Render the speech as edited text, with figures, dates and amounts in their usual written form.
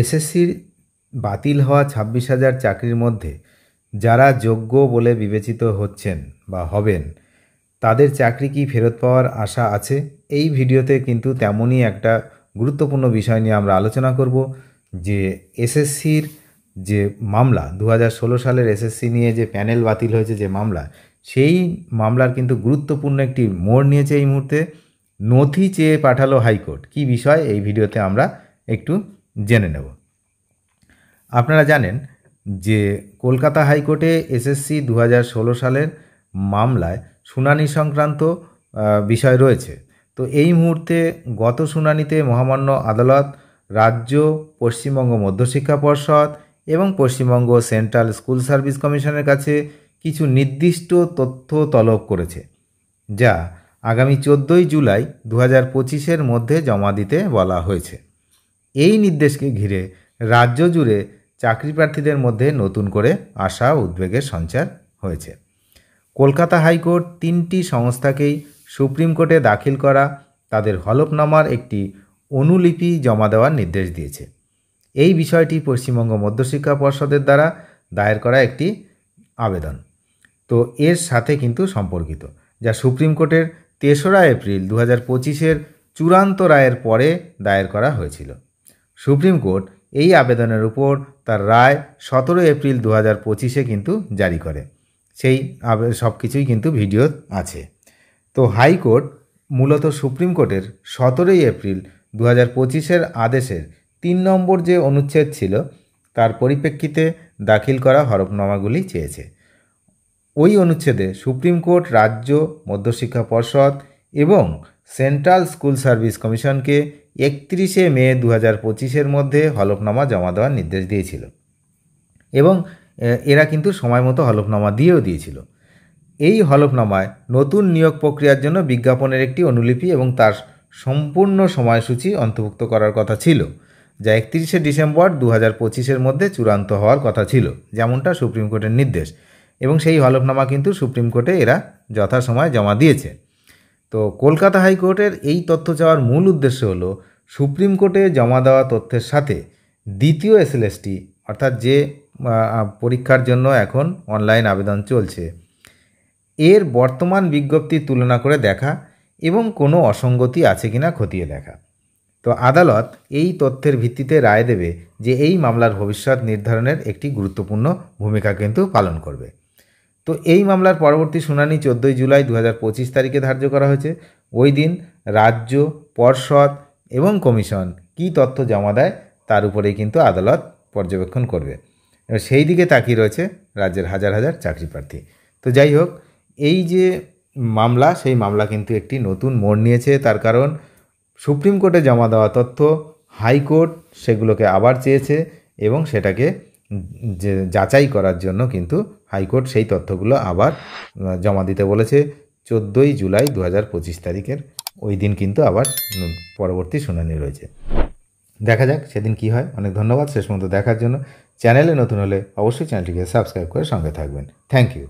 এসএসসির বাতিল হওয়া 26,000 চাকরির মধ্যে যারা যোগ্য বলে বিবেচিত হচ্ছেন বা হবেন তাদের চাকরি কি ফেরত পাওয়ার আশা আছে? এই ভিডিওতে কিন্তু তেমনই একটা গুরুত্বপূর্ণ বিষয় নিয়ে আমরা আলোচনা করব যে এসএসসির যে মামলা 2016 সালের এসএসসি নিয়ে যে প্যানেল বাতিল হয়েছে যে মামলা, সেই মামলার কিন্তু গুরুত্বপূর্ণ একটি মোড় নিয়েছে এই মুহূর্তে। নথি চেয়ে পাঠালো হাইকোর্ট, কি বিষয় এই ভিডিওতে আমরা একটু জেনে নেব। আপনারা জানেন যে কলকাতা হাইকোর্টে এসএসসি 2016 সালের মামলায় শুনানি সংক্রান্ত বিষয় রয়েছে। তো এই মুহূর্তে গত শুনানিতে মহামান্য আদালত রাজ্য, পশ্চিমবঙ্গ মধ্যশিক্ষা পর্ষদ এবং পশ্চিমবঙ্গ সেন্ট্রাল স্কুল সার্ভিস কমিশনের কাছে কিছু নির্দিষ্ট তথ্য তলব করেছে, যা আগামী 14ই জুলাই 2025-এর মধ্যে জমা দিতে বলা হয়েছে। এই নির্দেশকে ঘিরে রাজ্য জুড়ে চাকরি প্রার্থীদের মধ্যে নতুন করে আশা উদ্বেগের সঞ্চার হয়েছে। কলকাতা হাইকোর্ট 3টি সংস্থাকেই সুপ্রিম কোর্টে দাখিল করা তাদের হলফনামার একটি অনুলিপি জমা দেওয়ার নির্দেশ দিয়েছে। এই বিষয়টি পশ্চিমবঙ্গ মধ্যশিক্ষা পর্ষদের দ্বারা দায়ের করা একটি আবেদন তো এর সাথে কিন্তু সম্পর্কিত, যা সুপ্রিম কোর্টের 3রা এপ্রিল 2025-এর চূড়ান্ত রায়ের পরে দায়ের করা হয়েছিল। সুপ্রিম কোর্ট এই আবেদনের উপর তার রায় 17 এপ্রিল 2025-এ কিন্তু জারি করে। সেই সব কিছুই কিন্তু ভিডিও আছে। তো হাইকোর্ট মূলত সুপ্রিম কোর্টের 17 এপ্রিল 2025-এর আদেশের 3 নম্বর যে অনুচ্ছেদ ছিল তার পরিপ্রেক্ষিতে দাখিল করা হলফনামাগুলি চেয়েছে। ওই অনুচ্ছেদে সুপ্রিম কোর্ট রাজ্য, মধ্যশিক্ষা পর্ষদ এবং সেন্ট্রাল স্কুল সার্ভিস কমিশনকে 31 মে 2025-এর মধ্যে হলফনামা জমা দেওয়ার নির্দেশ দিয়েছিল এবং এরা কিন্তু সময় মতো হলফনামা দিয়েছিল। এই হলফনামায় নতুন নিয়োগ প্রক্রিয়ার জন্য বিজ্ঞাপনের একটি অনুলিপি এবং তার সম্পূর্ণ সময়সূচি অন্তর্ভুক্ত করার কথা ছিল, যা 31 ডিসেম্বর 2025-এর মধ্যে চূড়ান্ত হওয়ার কথা ছিল, যেমনটা সুপ্রিম কোর্টের নির্দেশ। এবং সেই হলফনামা কিন্তু সুপ্রিম কোর্টে এরা যথাসময়ে জমা দিয়েছে। তো কলকাতা হাইকোর্টের এই তথ্য চাওয়ার মূল উদ্দেশ্য হলো সুপ্রিম কোর্টে জমা দেওয়া তথ্যের সাথে দ্বিতীয় এসএলএসটি, অর্থাৎ যে পরীক্ষার জন্য এখন অনলাইন আবেদন চলছে, এর বর্তমান বিজ্ঞপ্তির তুলনা করে দেখা এবং কোনো অসঙ্গতি আছে কিনা খতিয়ে দেখা। তো আদালত এই তথ্যের ভিত্তিতে রায় দেবে যে এই মামলার ভবিষ্যৎ নির্ধারণের একটি গুরুত্বপূর্ণ ভূমিকা কিন্তু পালন করবে। তো এই মামলার পরবর্তী শুনানি 14 জুলাই 2025 তারিখে ধার্য করা হয়েছে। ওই দিন রাজ্য, পর্ষদ এবং কমিশন কী তথ্য জমা দেয় তার উপরেই কিন্তু আদালত পর্যবেক্ষণ করবে। এবার সেই দিকে তাকিয়ে রয়েছে রাজ্যের হাজার হাজার চাকরি প্রার্থী। তো যাই হোক, এই যে মামলা, সেই মামলা কিন্তু একটি নতুন মোড় নিয়েছে। তার কারণ সুপ্রিম কোর্টে জমা দেওয়া তথ্য হাইকোর্ট সেগুলোকে আবার চেয়েছে এবং সেটাকে যাচাই করার জন্য কিন্তু হাইকোর্ট সেই তথ্যগুলো আবার জমা দিতে বলেছে 14 জুলাই 2025 তারিখের। ওই দিন কিন্তু আবার পরবর্তী শুনানি রয়েছে। দেখা যাক সেদিন কি হয়। অনেক ধন্যবাদ শেষ পর্যন্ত দেখার জন্য। চ্যানেলে নতুন হলে অবশ্যই চ্যানেলটিকে সাবস্ক্রাইব করে সঙ্গে থাকবেন। Thank you.